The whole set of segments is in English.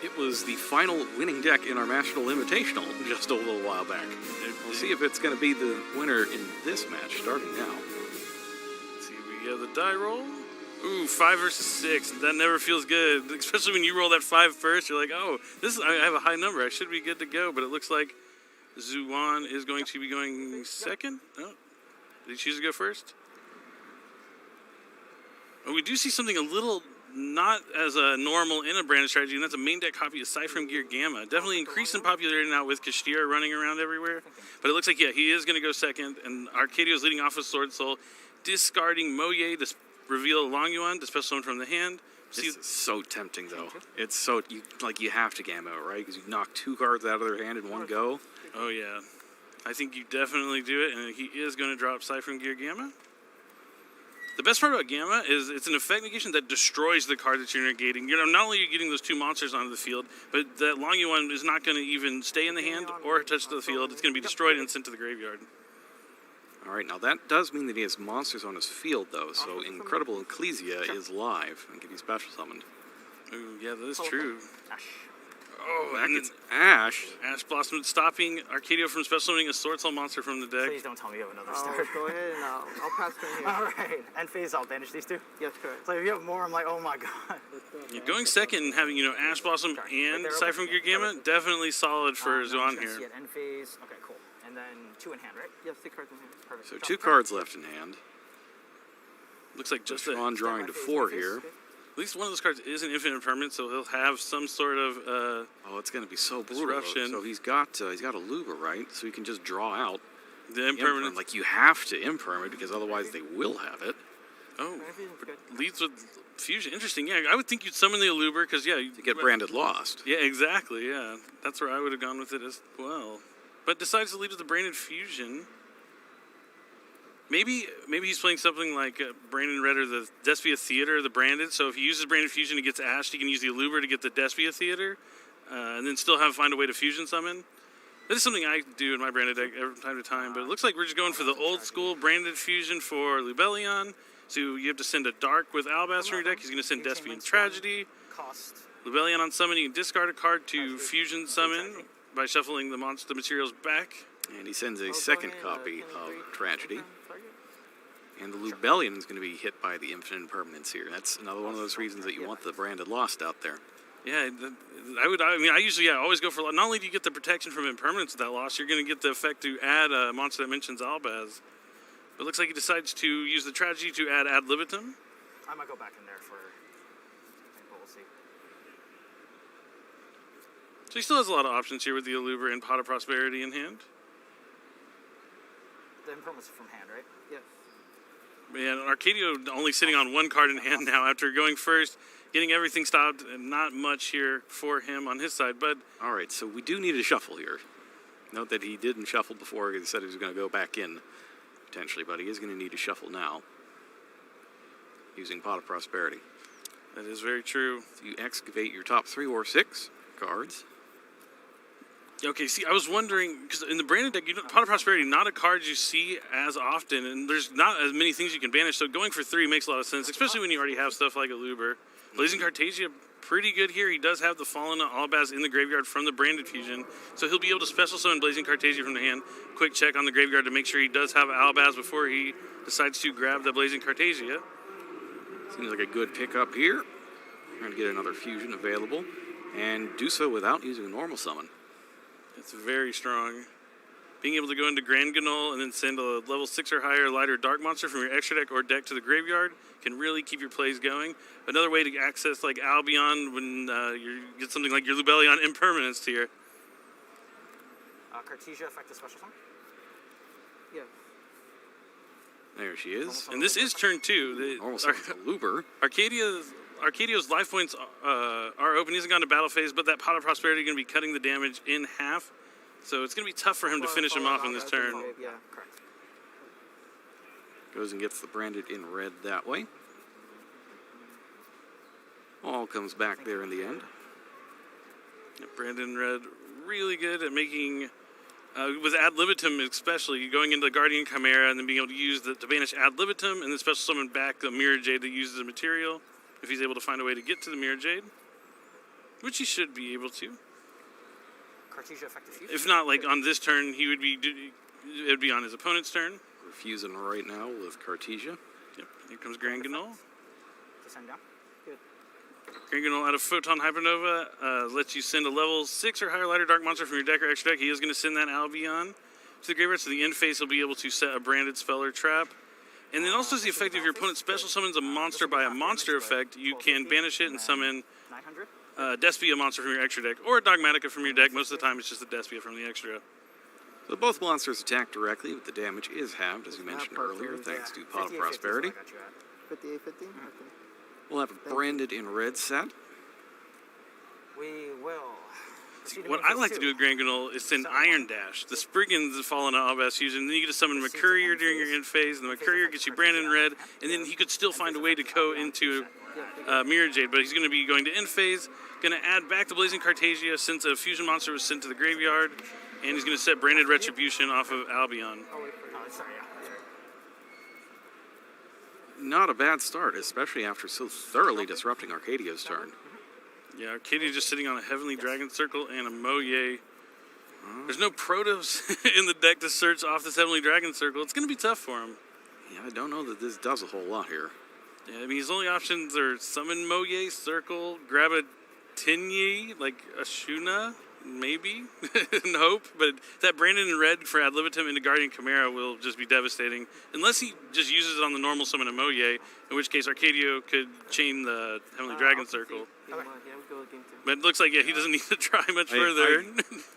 It was the final winning deck in our National Invitational just a little while back. We'll see if it's going to be the winner in this match, starting now. Let's see, we have the die roll. Ooh, 5 versus 6. That never feels good, especially when you roll that 5 first. You're like, oh, I have a high number. I should be good to go. But it looks like Xuan is going to be going second. Oh, did he choose to go first? Oh, we do see something a little not as a normal in a branded strategy, and that's a main deck copy of Siphon Gear Gamma. Definitely increased in popularity now with Kashtira running around everywhere. But it looks like, yeah, he is going to go second, and Arcadio's leading off with Sword Soul, discarding Moye to reveal Long Yuan to special summon from the hand. This is so tempting, though. It's so, you have to Gamma it, right? Because you knock 2 cards out of their hand in one go. Oh, yeah. I think you definitely do it, and he is going to drop Siphon Gear Gamma. The best part about Gamma is it's an effect negation that destroys the card that you're negating. You know, not only are you getting those 2 monsters onto the field, but that Long Yuan is not going to even stay in the hand or touch the field. It's going to be destroyed and sent to the graveyard. All right, now that does mean that he has monsters on his field, though, so Incredible Ecclesia is live and can be special summoned. Ooh, yeah, that is true. Oh, that gets Ash. Ash Blossom stopping Arcadio from special summoning a swordsoul monster from the deck. Please don't tell me you have another start. Go ahead and I'll pass from here. Alright, end phase, I'll banish these 2? Yes, correct. So if you have more, I'm like, oh my god. You're going second and having, Ash Blossom and Siphon Gear Gamma, definitely solid for Xuan here. Yeah, end phase. Okay, cool. And then 2 in hand, right? Yes, 2 cards in hand. Perfect. So 2 cards left in hand. Looks like just Xuan drawing to 4 here. At least one of those cards is an infinite permanent, so he'll have some sort of oh, it's going to be so brutal. disruption. So he's got a Luba, right? So he can just draw out the impermanent. Like, you have to imperm it because otherwise they will have it. Oh, leads with fusion. Interesting. Yeah, I would think you'd summon the Aluber because, yeah, you get branded lost. Yeah, exactly. Yeah, that's where I would have gone with it as well. But decides to lead with the branded fusion. Maybe he's playing something like Brandon Red or the Despia Theater, the branded. So if he uses branded fusion, he gets Ash. He can use the Aluber to get the Despia Theater, and then still find a way to fusion summon. That is something I do in my branded deck from time to time. But it looks like we're just going for the old school branded fusion for Lubellion. So you have to send a Dark with Albaz from your deck. He's going to send Despian Tragedy. Lubellion on summon, you can discard a card to fusion summon by shuffling the materials back. And he sends a second copy of Tragedy. And the Lubellion is going to be hit by the infinite impermanence here. That's another one of those reasons that you want the branded lost out there. Yeah, I usually always go for, not only do you get the protection from impermanence with that loss, you're going to get the effect to add a monster that mentions Albaz. But it looks like he decides to use the Tragedy to add Ad Libitum. I might go back in there for, but we'll see. So he still has a lot of options here with the Aluber and Pot of Prosperity in hand. The impermanence from hand, right? Yes. And Arcadio only sitting on 1 card in hand now after going first, getting everything stopped, and not much here for him on his side. But all right, so we do need a shuffle here. Note that he didn't shuffle before. He said he was going to go back in, potentially, but he is going to need to shuffle now using Pot of Prosperity. That is very true. So you excavate your top 3 or 6 cards. Okay, see, I was wondering, because in the branded deck, Pot of Prosperity, not a card you see as often, and there's not as many things you can banish, so going for 3 makes a lot of sense, especially when you already have stuff like Aluber. Blazing Cartagia, pretty good here. He does have the Fallen Albaz in the graveyard from the branded fusion, so he'll be able to special summon Blazing Cartagia from the hand. Quick check on the graveyard to make sure he does have Albaz before he decides to grab the Blazing Cartagia. Seems like a good pickup here. Trying to get another fusion available, and do so without using a normal summon. It's very strong. Being able to go into Grand Ganol and then send a level 6 or higher lighter dark monster from your extra deck or deck to the graveyard can really keep your plays going. Another way to access like Albion when you get something like your Lubellion impermanence here. Cartesia effective special summon? Yeah. There she is. And this is turn 2. Normal summon Luber. Arcadio's life points are open. He hasn't gone to battle phase, but that Pot of Prosperity is going to be cutting the damage in half. So it's going to be tough for him to finish him off in this turn. Yeah, correct. Goes and gets the branded in red that way. All comes back there in the end. Yeah, Brandon Red really good at making, with Ad Libitum especially, going into the Guardian Chimera and then being able to use to banish Ad Libitum and then special summon back the Mirror Jade that uses the material if he's able to find a way to get to the Mirror Jade. which he should be able to. Cartesia effective fusion. If not, like on this turn, he would be. It would be on his opponent's turn. We're fusing right now with Cartesia. Yep. Here comes Granganol. To send down. Granganol out of Photon Hypernova lets you send a level 6 or higher lighter dark monster from your deck or extra deck. He is going to send that Albion to the graveyard, so the end phase he'll be able to set a branded spell or trap. And then also the effect if your opponent special summons a monster by a monster effect, you can banish it and summon 900. Despia monster from your extra deck, or a Dogmatica from your deck. Most of the time it's just a Despia from the extra. So both monsters attack directly, but the damage is halved, as you mentioned earlier, thanks to Pot of Prosperity. 58, 50? Okay. We'll have a branded in red set. We will. What I like to do with Granganol is send Iron Dash. The Spriggans fall into Albast Fusion, and then you get to summon Mercurier during your end phase, and the Mercurier gets you Brandon Red, and then he could still find a way to go into Mirror Jade, but he's going to be going to end phase, going to add back the Blazing Cartesia since a fusion monster was sent to the graveyard, and he's going to set Branded Retribution off of Albion. Not a bad start, especially after so thoroughly disrupting Arcadia's turn. Yeah, Arcadia just sitting on a Heavenly Dragon Circle and a Moye. There's no Protos in the deck to search off this Heavenly Dragon Circle. It's going to be tough for him. Yeah, I don't know that this does a whole lot here. Yeah, I mean, his only options are summon Moye, Circle, grab a Tenyi, like a Shuna, maybe, and hope. But that Brandon in red for Ad Libitum into Guardian Chimera will just be devastating. Unless he just uses it on the normal summon of Moye, in which case Arcadio could chain the Heavenly Dragon Circle. Yeah, we'll go with game 2. But it looks like, yeah, he doesn't need to try much further.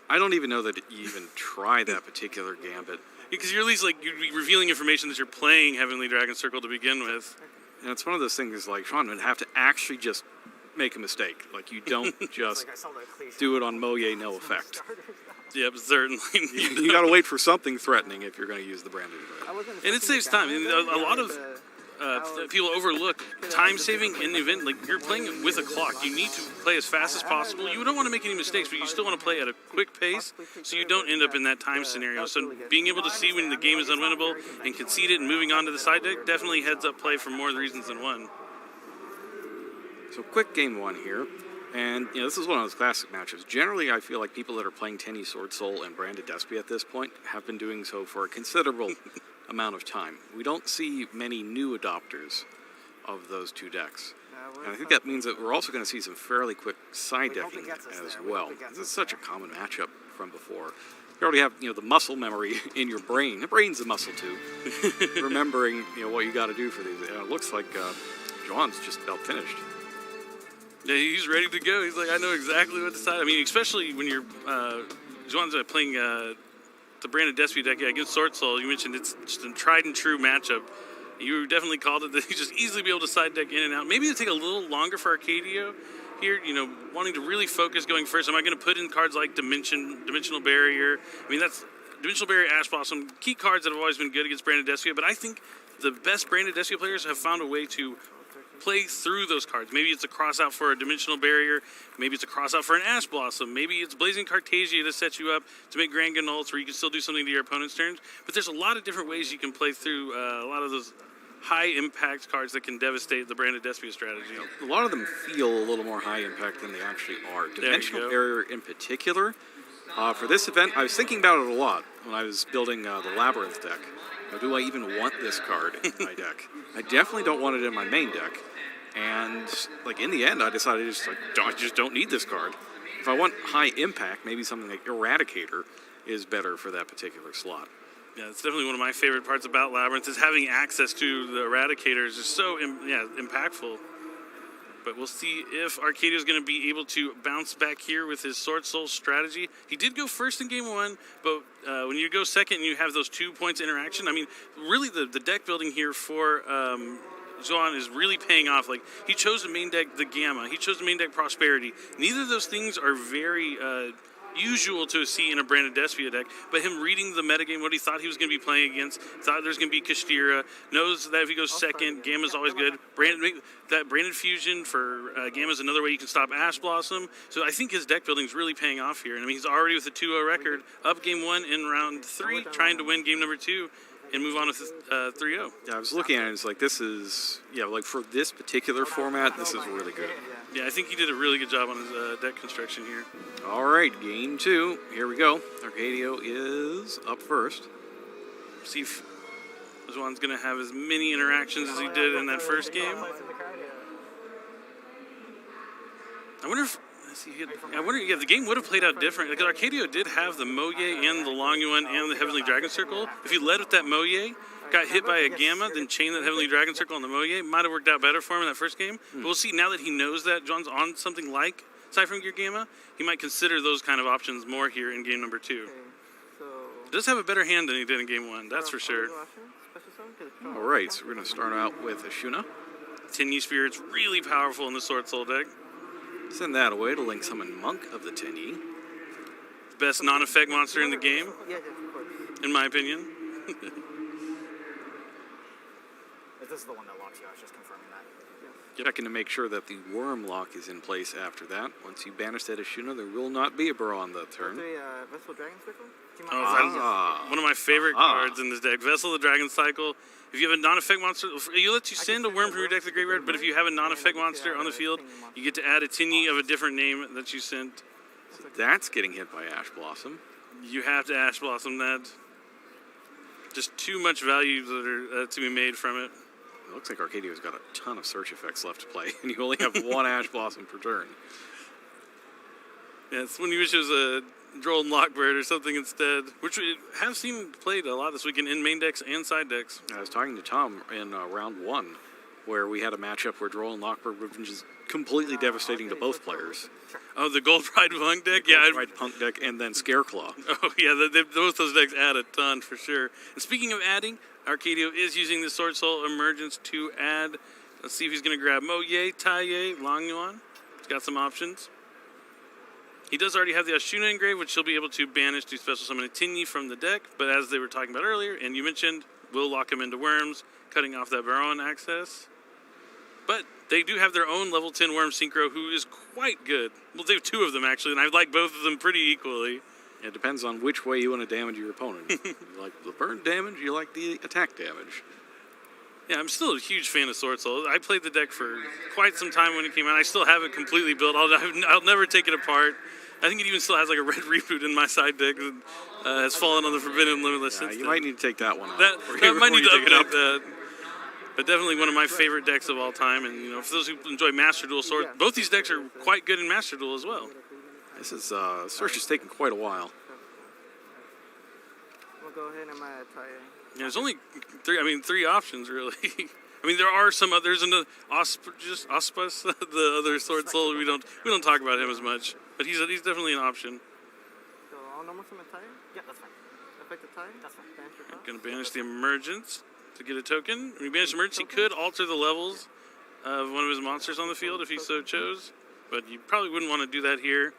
I don't even know that you even try that particular gambit. Because you're at least, like, you'd be revealing information that you're playing Heavenly Dragon Circle to begin with. And it's one of those things like Sean would have to actually just make a mistake. Like you don't just do it on Moye, no effect. Yep, certainly. You got to wait for something threatening if you're going to use the branded red. And it saves time. And a lot of people overlook time saving in the event. Like you're playing with a clock. You need to play as fast as possible. You don't want to make any mistakes, but you still want to play at a quick pace so you don't end up in that time scenario. So being able to see when the game is unwinnable and concede it and moving on to the side deck definitely heads up play for more reasons than one. So quick game 1 here. And you know, this is one of those classic matchups. Generally, I feel like people that are playing Tenyi Swordsoul and Branded Despia at this point have been doing so for a considerable amount of time. We don't see many new adopters of those two decks. And I think that means that we're also going to see some fairly quick side decking as well. This is such a common matchup from before. You already have, the muscle memory in your brain. The brain's the muscle too. Remembering, what you got to do for these. It looks like Xuan's just about finished. Yeah, he's ready to go. He's like, I know exactly what to decide. I mean, especially when you're Xuan's playing the Branded Despia deck against Swordsoul. You mentioned it's just a tried and true matchup. You definitely called it that you just easily be able to side deck in and out. Maybe it'll take a little longer for Arcadio here, wanting to really focus going first. Am I going to put in cards like Dimensional Barrier? I mean, that's Dimensional Barrier, Ash Blossom, key cards that have always been good against Branded Despia, but I think the best Branded Despia players have found a way to play through those cards. Maybe it's a cross out for a Dimensional Barrier. Maybe it's a cross out for an Ash Blossom. Maybe it's Blazing Cartesia to set you up to make Grand Ganults where you can still do something to your opponent's turns. But there's a lot of different ways you can play through a lot of those high impact cards that can devastate the Branded Despia strategy. A lot of them feel a little more high impact than they actually are. Dimensional Barrier in particular. For this event, I was thinking about it a lot when I was building the Labyrinth deck. Do I even want this card in my deck? I definitely don't want it in my main deck. And in the end, I decided I just don't need this card. If I want high impact, maybe something like Eradicator is better for that particular slot. Yeah, it's definitely one of my favorite parts about Labyrinth is having access to the Eradicator is just so impactful. But we'll see if Arcadio is going to be able to bounce back here with his Sword Soul strategy. He did go first in game 1, but when you go second and you have those 2 points interaction, I mean, really the deck building here for Xuan is really paying off. Like, he chose the main deck the Gamma. He chose the main deck Prosperity. Neither of those things are very usual to see in a Branded Despia deck, but him reading the metagame, what he thought he was going to be playing against, thought there's going to be Kashtira, knows that if he goes second, Gamma's always good. That Branded Fusion for Gamma's another way you can stop Ash Blossom. So I think his deck building is really paying off here. And I mean, he's already with a 2-0 record, up game 1 in round 3, trying to win game number 2 and move on with 3-0. Yeah, I was looking at it, it's like, this is, for this particular format, this is really good. Yeah, I think he did a really good job on his deck construction here. All right, game 2. Here we go. Arcardio is up first. See if this one's going to have as many interactions as he did in that first game. I wonder if... yeah, the game would have played out different. Because Arcadio did have the Moye and the Long Yuan and the Heavenly Dragon Circle. If he led with that Moye, got hit by a Gamma, then chained that Heavenly Dragon Circle on the Moye, might have worked out better for him in that first game. But we'll see now that he knows that John's on something like Ciphering Gear Gamma, he might consider those kind of options more here in game number 2. Okay, so He does have a better hand than he did in game 1, that's for sure. All right, so we're going to start out with Ashuna. Tenyi Sphere, it's really powerful in the Sword Soul deck. Send that away to link summon Monk of the Tenyi. Best non-effect monster in the game, Yeah, of course. in my opinion. This is the one that locks you. I was just confirming that. Checking to make sure that the Worm Lock is in place after that. Once you banish that Ashuna, there will not be a Burrow on that turn. Vessel Dragon Circle? One of my favorite cards in this deck, Vessel of the Dragon Cycle. If you have a non-effect monster, you let you send a worm from your deck to the graveyard, but if you have a non-effect monster on the field, you get to add a Tenyi of a different name that you sent. So that's getting hit by Ash Blossom. You have to Ash Blossom that. Just too much value that are to be made from it. It looks like Arcadio's got a ton of search effects left to play, and you only have one Ash Blossom per turn. Yeah, it's when you wish it was a Droll and Lockbird or something instead, which we have seen played a lot this weekend in main decks and side decks. I was talking to Tom in round 1, where we had a matchup where Droll and Lockbird were just completely devastating to both players. Oh, the Gold Pride Punk deck? Yeah. Right Punk deck, and then Scareclaw. Oh, yeah, both those decks add a ton for sure. And speaking of adding, Arcadio is using the Sword Soul Emergence to add. Let's see if he's going to grab Moye, Taiye, Long Yuan. He's got some options. He does already have the Ashuna engraved, which he'll be able to banish to special summon a Tenyi from the deck. But as they were talking about earlier, and you mentioned, will lock him into Worms, cutting off that Baron access. But they do have their own level 10 Worm Synchro, who is quite good. Well, they have 2 of them, actually, and I like both of them pretty equally. It depends on which way you want to damage your opponent. You like the burn damage, you like the attack damage. Yeah, I'm still a huge fan of Sword Soul. I played the deck for quite some time when it came out. I still have it completely built. I'll never take it apart. I think it even still has like a red reboot in my side deck that has fallen on the Forbidden Limitless since You then. might need to take that one out. That might need to update that. But definitely one of my favorite decks of all time. And you know, for those who enjoy Master Duel Sword, both these decks are quite good in Master Duel as well. This is search is taking quite a while. We'll go ahead and try it. Yeah, there's only 3 options really. I mean, there are some others, and Auspus, the other Sword Soul. We don't talk about him as much, but he's definitely an option. So all normal summon tie? Yeah, that's fine. Effective tie? That's fine. Banish your top? Going to banish the Emergence to get a token. When you banish Emergence, he could alter the levels of one of his monsters on the field if he so chose, but you probably wouldn't want to do that here.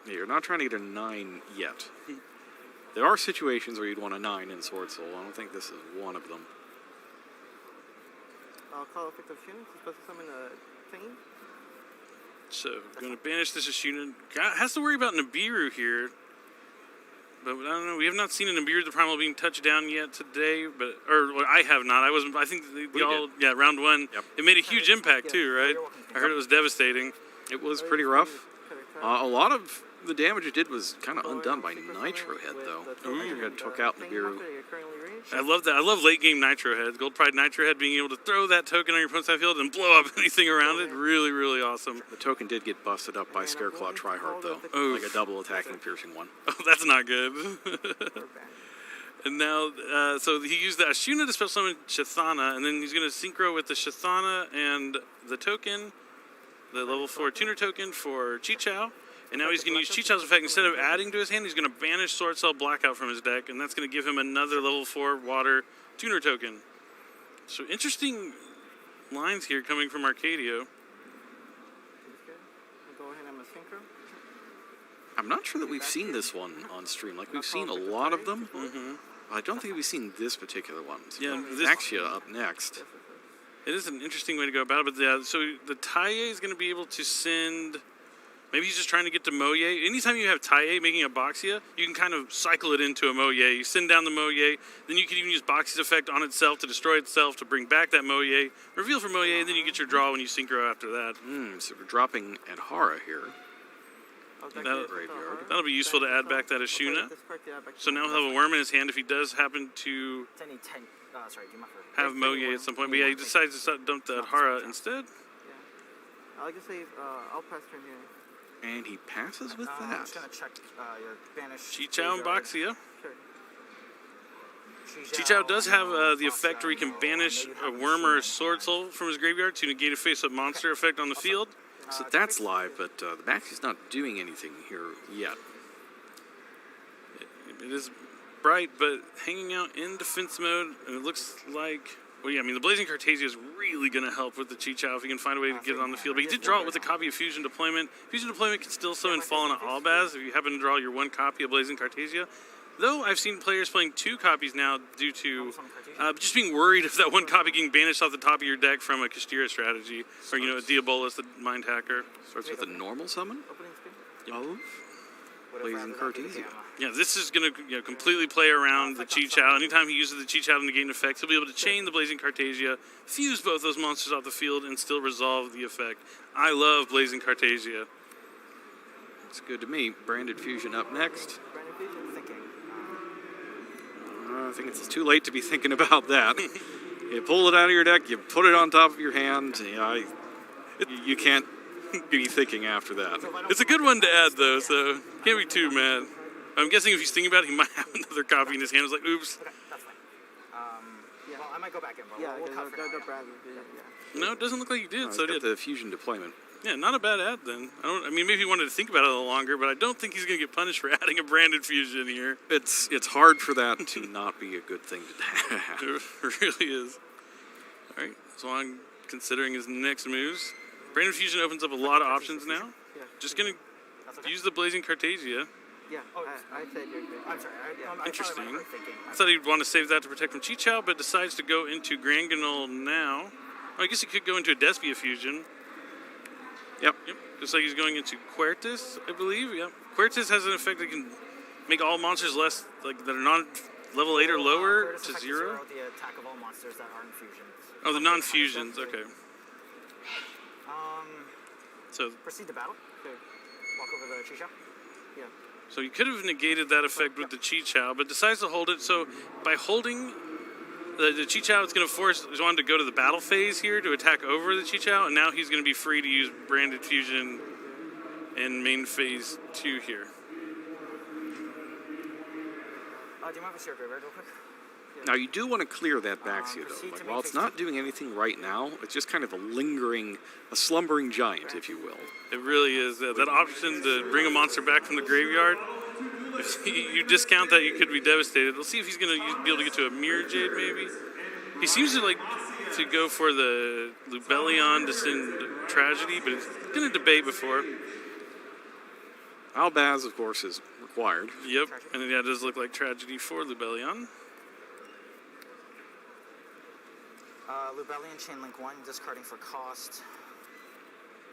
Yeah, you're not trying to get a 9 yet. There are situations where you'd want a 9 in Sword Soul. I don't think this is one of them. I'll call effective Shunin to special summon a Tenyi. So, going to banish this Ashuna. Has to worry about Nibiru here. But I don't know. We have not seen a Nibiru the Primal Being touched down yet today. Well, I have not. I think round 1. Yep. It made a huge impact too, right? I heard it was devastating. It was pretty rough. A lot of the damage it did was kind of undone by Nitro Head, though. Nitro Head took out Nibiru. I love that. I love late game Nitro Head. Gold Pride Nitro Head being able to throw that token on your opponent's field and blow up anything around it. Really, really awesome. The token did get busted up by Scareclaw Tryhard, though. Like a double attacking piercing one. Oh, that's not good. And now, so he used the Ashuna to special summon Shathana, and then he's going to synchro with the Shathana and the token, the level 4 tuner token for Chichao. And now he's going to use Chichao's effect. Instead of adding to his hand, he's going to banish Sword Soul Blackout from his deck, and that's going to give him another level 4 water tuner token. So interesting lines here coming from Arcadio. I'm not sure that we've seen this one on stream. Like, we've seen a lot of them. I don't think we've seen this particular one. So Yeah, Axia up next. It is an interesting way to go about it. But yeah, so the Taiye is going to be able to send Maybe he's just trying to get to Moye. Anytime you have Taie making a Boxia, you can kind of cycle it into a Moye. You send down the Moye, then you can even use Boxia's effect on itself to destroy itself to bring back that Moye. Reveal for Moye, and then you get your draw when you synchro after that. So we're dropping Adhara here. That'll be useful to add back that Ashuna. So now he'll have a worm in his hand if he does happen to have Moye at some point. But yeah, he decides to dump the Adhara instead. Yeah. I'll just say I'll pass turn here. And he passes with I'm that. just going to check your banished. Chi-Chao and Boxia. Sure. Chi-Chao does have the effect where he can banish a worm or a sword soul from his graveyard to negate a face-up monster effect on the field. So that's live, but the Baxia's not doing anything here yet. It is bright, but hanging out in defense mode, and it looks like... Well, yeah, I mean, the Blazing Cartasia is really going to help with the Chi-Chao if he can find a way to get it on the field. But he did draw it with a copy of Fusion Deployment. Fusion Deployment can still summon Fallen Albaz if you happen to draw your one copy of Blazing Cartasia. Though I've seen players playing 2 copies now due to just being worried if that one copy getting banished off the top of your deck from a Kastira strategy. Or, you know, a Diabolus, the Mind Hacker. Starts with a normal summon Opening spin. of Blazing Cartasia. Yeah, this is going to completely play around the Chi-Chao. Anytime he uses the Chi-Chao to negate an effect, he'll be able to chain the Blazing Cartasia, fuse both those monsters off the field, and still resolve the effect. I love Blazing Cartasia. It's good to me. Branded Fusion up next. Branded Fusion. Thinking. I think it's too late to be thinking about that. You pull it out of your deck, you put it on top of your hand. You can't be thinking after that. It's a good one to add, though, so can't be too mad. I'm guessing if he's thinking about it, he might have another copy in his hand. It's like, oops. Okay, that's fine. Well, I might go back in, but Yeah, we'll cut for now. go Branded Fusion. Yeah. No, it doesn't look like he did, so Got did. the Fusion Deployment. Yeah, not a bad ad, then. I mean, maybe he wanted to think about it a little longer, but I don't think he's going to get punished for adding a Branded Fusion here. It's hard for that to not be a good thing to have. It really is. All right, so I'm considering his next moves. Branded Fusion opens up a lot of options now. Yeah. Just going That's to okay. use the Blazing Cartasia. Yeah. I said you're good. I'm sorry. Interesting. I thinking. I thought he'd want to save that to protect from Chi-Chao, but decides to go into Granganol now. Oh, I guess he could go into a Despia Fusion. Yep. Just like he's going into Quertus, I believe. Yep. Quertus has an effect that can make all monsters less, like, that are non-level 8 or lower Curtis to effect 0. the attack of all monsters that aren't fusions. Oh, the non-fusions, okay. So Proceed to battle. Okay. Walk over the Chi-Chao. Yeah. So he could have negated that effect with the Chi-Chao, but decides to hold it. So by holding the Chi-Chao, it's going to force Xuan to go to the battle phase here to attack over the Chi-Chao, and now he's going to be free to use Branded Fusion in main phase 2 here. Do you mind if I share graveyard real quick? Now, you do want to clear that Baxia, though. Like, while it's not doing anything right now, it's just kind of a slumbering giant, if you will. It really is. That option to bring a monster back from the graveyard, if you discount that, you could be devastated. We'll see if he's going to be able to get to a Mirror Jade, maybe. He seems to like to go for the Lubellion to send Tragedy, but it's going to debate before. Albaz, of course, is required. Yep, and yeah, it does look like Tragedy for Lubellion. Lubellion, Chain Link 1, discarding for cost.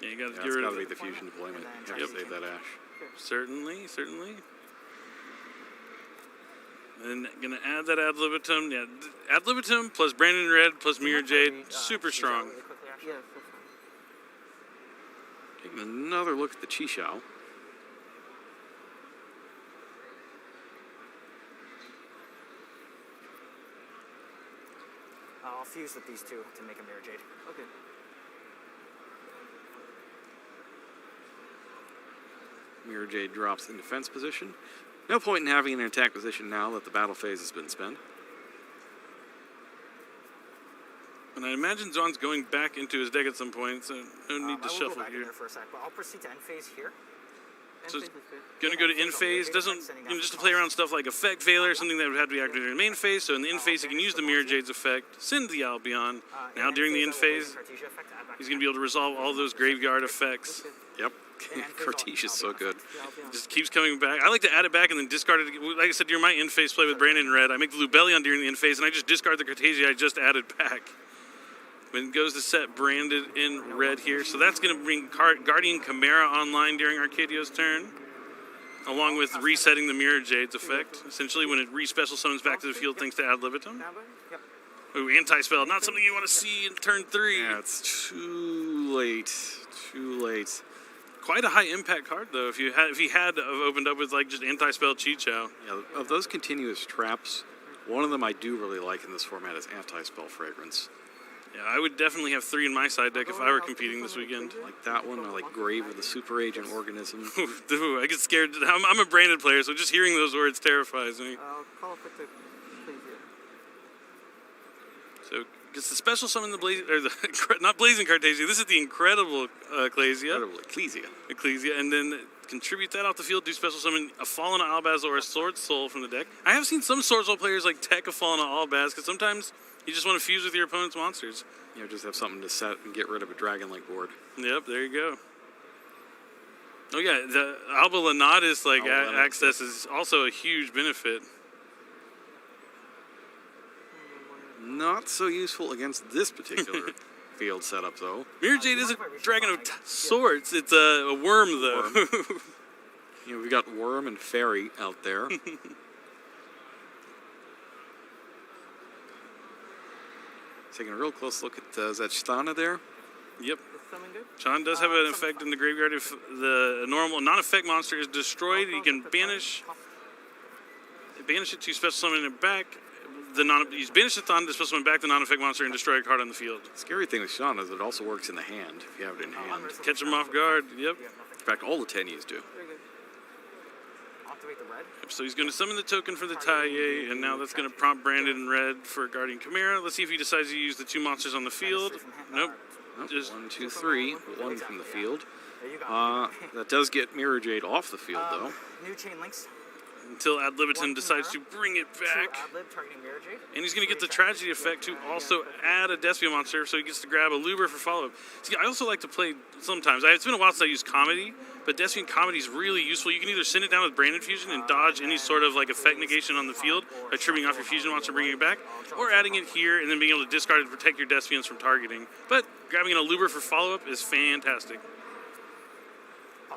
Yeah, you got to Yeah, get it's got got to be the Fusion Deployment. And then Have to save that Ash. Certainly. And gonna add that Ad Libitum. Yeah, Ad Libitum plus Brandon Red plus Mirror Jade, super strong. Really quickly, actually. Yes, that's fine. Taking another look at the Chi-Chao. I'll fuse with these two to make a Mirror Jade. Okay. Mirror Jade drops in defense position. No point in having an attack position now that the battle phase has been spent. And I imagine Xuan's going back into his deck at some point, so no need to I will shuffle go back in here. there for a sec, but I'll proceed to end phase here. So End phase is good. Gonna go to end phase. Doesn't just to play around stuff like Effect Veiler, something that would have to be activated in the main phase. So in the end phase, he can use the Mirror Jade's effect, send the Albion. Now during the end phase, he's gonna be able to resolve all those graveyard effects. Yep. Cartesia's so good. Yeah, I'll be on. Just keeps coming back. I like to add it back and then discard it. Like I said, during my end phase play with Brandon Red, I make the Lubellion during the end phase, and I just discard the Cartesia I just added back. When it goes to set branded in red here. So that's going to bring Guardian Chimera online during Arcadio's turn, along with resetting the Mirror Jade's effect. Essentially, when it re-special summons back to the field thanks to ad libitum. Yep. Ooh, anti-spell. Not something you want to see in turn 3. Yeah, it's too late. Too late. Quite a high impact card, though. If he had opened up with like just anti-spell Chi-Chow. Yeah, of those continuous traps, one of them I do really like in this format is anti-spell fragrance. Yeah, I would definitely have 3 in my side deck if I were competing this weekend. Like that one, I like Grave of the Super Agent Organism. Ooh, I get scared. I'm a branded player, so just hearing those words terrifies me. Call it the So gets the special summon not Blazing Cartasia. This is the incredible Ecclesia. Incredible Ecclesia, and then contribute that off the field. Do special summon a Fallen Albaz or a Sword Soul from the deck. I have seen some Sword Soul players like tech a Fallen Albaz because sometimes you just want to fuse with your opponent's monsters. You know, just have something to set and get rid of a Dragon Link board. Yep, there you go. Oh yeah, the Alba Lenatus access is also a huge benefit. Not so useful against this particular field setup, though. Mirror Jade is a dragon of sorts. It's a worm, though. You know, we got Worm and Fairy out there. Taking a real close look at Zechthana there. Yep. summon good? John does have an effect in the graveyard. If the normal non-effect monster is destroyed, you can banish it to special summon it back. He's banished the Thon to special summon back the non-effect monster and destroy a card on the field. Scary thing with Sean is it also works in the hand if you have it in hand. Catch him off guard. Yep. In fact, all the tenyis do. Very good. Activate the red. Yep. So he's going to summon the token for the Taille, and now that's going to prompt Brandon in red for Guardian Chimera. Let's see if he decides to use the 2 monsters on the field. Nope. Just 1, 2, 3. 1 from the field. There you go. That does get Mirror Jade off the field, though. New chain links. until Ad libitum decides to bring it back. And he's going to get the Tragedy effect to also add a Despia monster, so he gets to grab a Luber for follow-up. See, I also like to play sometimes. It's been a while since I used Comedy, but Despian Comedy is really useful. You can either send it down with Branded Fusion and dodge any sort of like effect negation on the field by trimming off your Fusion monster and bringing it back, or adding it here and then being able to discard it to protect your Despians from targeting. But grabbing a Luber for follow-up is fantastic.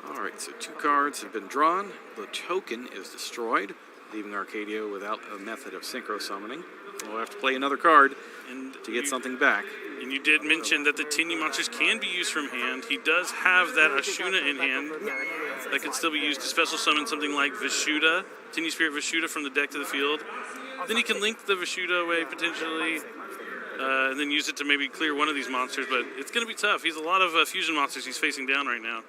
Alright, so 2 cards have been drawn. The token is destroyed, leaving Arcadio without a method of synchro summoning. We'll have to play another card to get something back. And you did mention that the Tenyi monsters can be used from hand. He does have that Ashuna in hand that can still be used to special summon something like Vishuddha, Tenyi Spirit Vishuddha from the deck to the field. Then he can link the Vishuddha away potentially, and then use it to maybe clear one of these monsters, but it's going to be tough. He's a lot of fusion monsters he's facing down right now.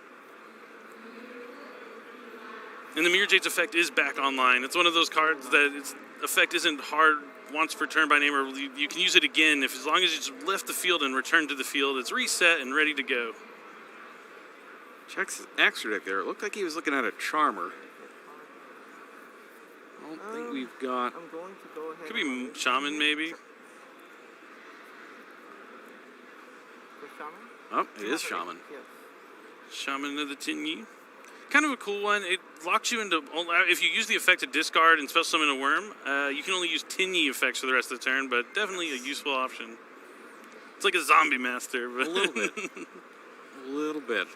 And the Mirror Jade's effect is back online. It's one of those cards that its effect isn't hard once per turn by name, or you can use it again as long as you just left the field and return to the field. It's reset and ready to go. Checks his extra deck there. It looked like he was looking at a Charmer. I don't think we've got... I'm going to go ahead. Could be Shaman, maybe. For Shaman? Oh, it is Shaman. Yes. Shaman of the Tenyi. Kind of a cool one. It locks you into, if you use the effect to discard and special summon a worm, you can only use Tenyi effects for the rest of the turn, but definitely a useful option. It's like a zombie master. But A little bit. A little bit.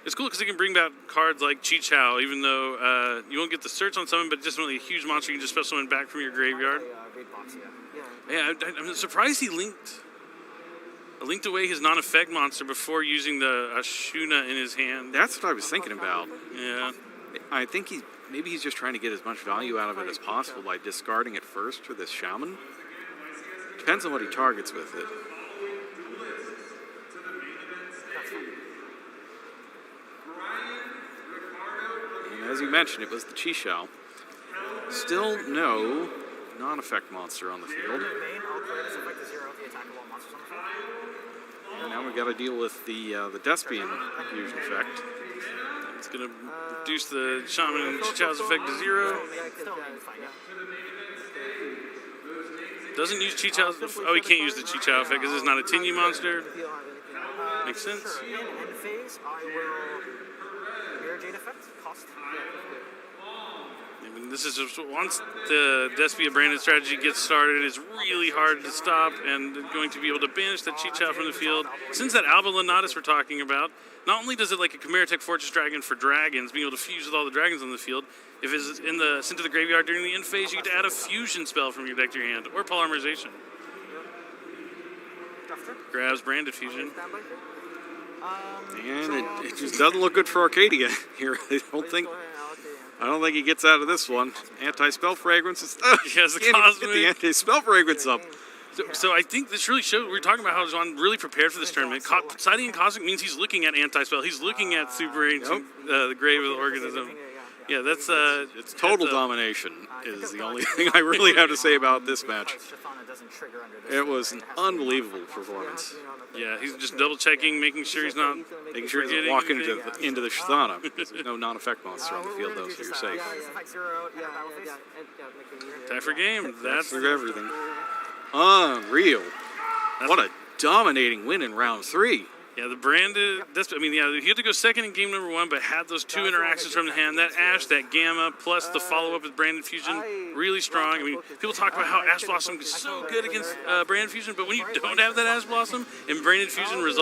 It's cool because it can bring back cards like Chi-Chow, even though you won't get the search on summon, but just really a huge monster you can just special summon back from your graveyard. Yeah, I'm surprised he linked away his non-effect monster before using the Ashuna in his hand. That's what I was thinking about. Yeah. I think maybe he's just trying to get as much value out of it as possible by discarding it first for this Shaman. Depends on what he targets with it. And as you mentioned, it was the Chi-Chow. Still no non-effect monster on the field. And now we've got to deal with the Despian fusion effect. It's going to reduce the Shaman and Chi-Chow's effect to 0. Doesn't use Chi-Chow's... Oh, he can't use the Chi-Chow effect because it's not a Tenyi monster. Makes sense. In end phase, I will Mirror Jade effect, cost. I mean, this is just once the Despia branded strategy gets started, it's really hard to stop and going to be able to banish that cheat shot from the field. Since that Alba Lenatus we're talking about, not only does it like a Chimera Tech Fortress Dragon for dragons, being able to fuse with all the dragons on the field, if it's sent to the graveyard during the end phase, you get to add a fusion spell from your deck to your hand, or polymerization. Grabs branded fusion. And it just doesn't look good for Arcadia here. I don't think he gets out of this one. Anti-spell fragrance. He has the Can't even cosmic. get the anti-spell fragrance up. So I think this really shows, we were talking about how Xuan really prepared for this tournament. Siding in Cosmic means he's looking at anti-spell. He's looking at Super Ancient, the Grave of the Organism. Yeah, that's... It's total domination is the only thing I really have to say about this match. It was an unbelievable performance. Yeah, he's just double-checking, making sure he's not... Making sure he doesn't walk into the Shithana. There's no non-effect monster on the field, though, so you're safe. Time for game. That's through everything. Unreal. What a dominating win in round 3. Yeah, the branded. I mean, yeah, he had to go second in game number 1, but had those 2 interactions from the hand. That Ash, that Gamma, plus the follow-up with branded fusion, really strong. I mean, people talk about how Ash Blossom is so good against branded fusion, but when you don't have that Ash Blossom and branded fusion resolve.